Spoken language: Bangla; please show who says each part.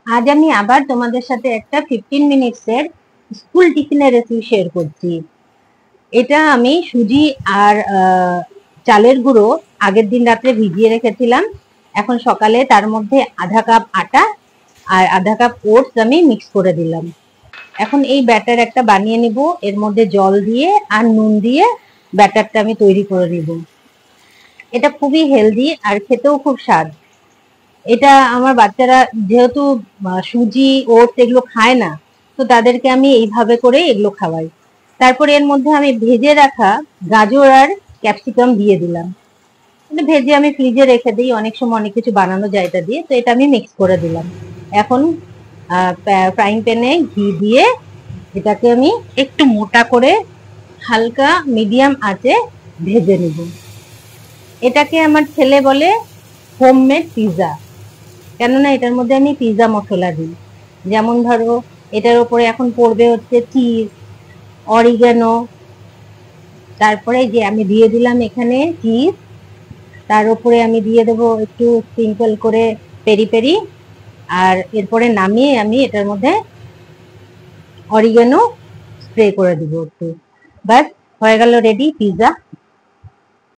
Speaker 1: আজ আমি আবার তোমাদের সাথে একটা 15 মিনিটসের স্কুল টিফিনের রেসিপি শেয়ার করছি। এটা আমি সুজি আর চালের গুঁড়ো আগের দিন রাত্রে ভিজিয়ে রেখেছিলাম। এখন সকালে তার মধ্যে আধা কাপ আটা আর আধা কাপ ওটস আমি মিক্স করে দিলাম। এখন এই ব্যাটার একটা বানিয়ে নিব, এর মধ্যে জল দিয়ে আর নুন দিয়ে ব্যাটারটা আমি তৈরি করে নিব। এটা খুবই হেলদি আর খেতেও খুব স্বাদ। এটা আমার বাচ্চারা যেহেতু সুজি ওটস এগুলো খায় না, তো তাদেরকে আমি এইভাবে করে এগুলো খাওয়াই। তারপরে এর মধ্যে আমি ভেজে রাখা গাজর আর ক্যাপসিকাম দিয়ে দিলাম। এটা ভেজে আমি ফ্রিজে রেখে দিই, অনেক সময় অনেক কিছু বানানো যায় এটা দিয়ে। তো এটা আমি মিক্স করে দিলাম। এখন ফ্রাইং প্যানে ঘি দিয়ে এটাকে আমি একটু মোটা করে হালকা মিডিয়াম আঁচে ভেজে নেব। এটাকে আমার ছেলে বলে হোমমেড পিৎজা, কেননা এটার মধ্যে আমি পিৎজা মশলা দিই। যেমন ধরো, এটার উপরে এখন পড়বে হচ্ছে চিজ, অরিগানো, তারপরে যে আমি দিয়ে দিলাম এখানে চিজ, তার উপরে আমি দিয়ে দেবো একটু স্প্রিঙ্কল করে পেরি পেরি, আর এরপরে নামিয়ে আমি এটার মধ্যে অরিগানো স্প্রে করে দিব একটু। বাস, হয়ে গেল রেডি পিৎজা।